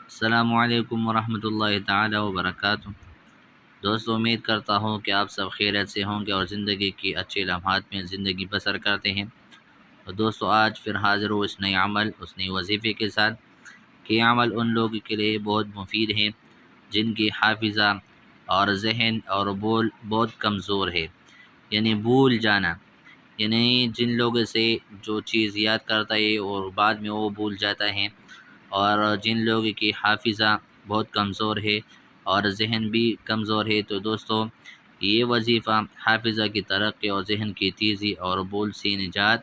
السلام علیکم ورحمۃ اللہ تعالی وبرکاتہ۔ دوستو، امید کرتا ہوں کہ آپ سب خیریت سے ہوں گے اور زندگی کی اچھے لمحات میں زندگی بسر کرتے ہیں۔ تو دوستو، آج پھر حاضر ہوں اس نئے عمل، اس نئے وظیفے کے ساتھ کہ یہ عمل ان لوگوں کے لیے بہت مفید ہے جن کی حافظہ اور ذہن اور بول بہت کمزور ہے، یعنی بھول جانا، یعنی جن لوگوں سے جو چیز یاد کرتا ہے اور بعد میں وہ بھول جاتا ہے، اور جن لوگوں کی حافظہ بہت کمزور ہے اور ذہن بھی کمزور ہے۔ تو دوستو، یہ وظیفہ حافظہ کی ترقی اور ذہن کی تیزی اور بول سے نجات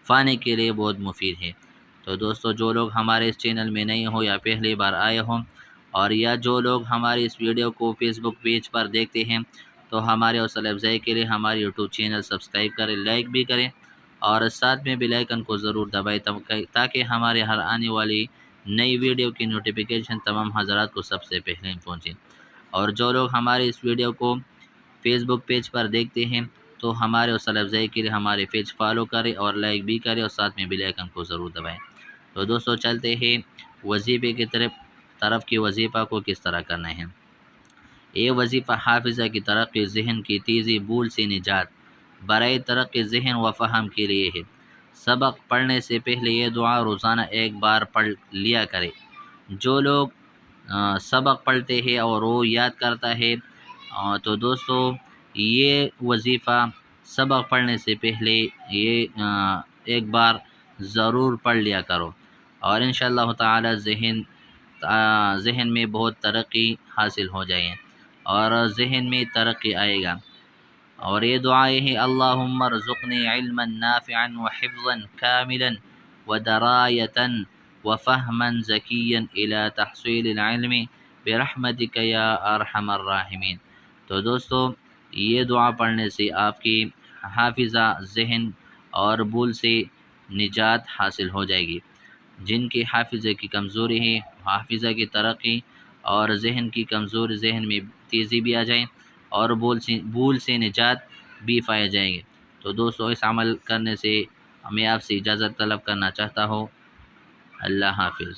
پانے کے لیے بہت مفید ہے۔ تو دوستو، جو لوگ ہمارے اس چینل میں نئے ہوں یا پہلی بار آئے ہوں، اور یا جو لوگ ہماری اس ویڈیو کو فیس بک پیج پر دیکھتے ہیں، تو ہمارے حوصلہ افزائی کے لیے ہمارے یوٹیوب چینل سبسکرائب کریں، لائک بھی کریں اور ساتھ میں بیل آئیکن کو ضرور دبائیں تاکہ ہمارے ہر آنے والی نئی ویڈیو کی نوٹیفیکیشن تمام حضرات کو سب سے پہلے پہنچے۔ اور جو لوگ ہمارے اس ویڈیو کو فیس بک پیج پر دیکھتے ہیں، تو ہمارے حوصلہ افزائی کے لیے ہمارے پیج فالو کریں اور لائک بھی کریں اور ساتھ میں بیل آئیکن کو ضرور دبائیں۔ تو دوستو، چلتے ہیں وظیفے کی طرف کی وظیفہ کو کس طرح کرنا ہے۔ یہ وظیفہ حافظہ کی ترقی، ذہن کی تیزی، بھول سے نجات، برائے ترقی ذہن و فہم کے لیے ہے۔ سبق پڑھنے سے پہلے یہ دعا روزانہ ایک بار پڑھ لیا کرے۔ جو لوگ سبق پڑھتے ہیں اور وہ یاد کرتا ہے، تو دوستو یہ وظیفہ سبق پڑھنے سے پہلے یہ ایک بار ضرور پڑھ لیا کرو، اور انشاءاللہ تعالی ذہن میں بہت ترقی حاصل ہو جائے اور ذہن میں ترقی آئے گا۔ اور یہ دعا یہ ہے: اللہم ارزقنی علما نافعا وحفظا کاملا ودرایتا وفہما ذکیا الی تحصیل العلم برحمتک یا ارحم الراحمین۔ تو دوستو، یہ دعا پڑھنے سے آپ کی حافظہ، ذہن اور بھول سے نجات حاصل ہو جائے گی۔ جن کی حافظہ کی کمزوری ہے، حافظہ کی ترقی اور ذہن کی کمزوری، ذہن میں تیزی بھی آ جائے اور بھول سے نجات بھی پائے جائیں گے۔ تو دوستو، اس عمل کرنے سے میں آپ سے اجازت طلب کرنا چاہتا ہوں۔ اللہ حافظ۔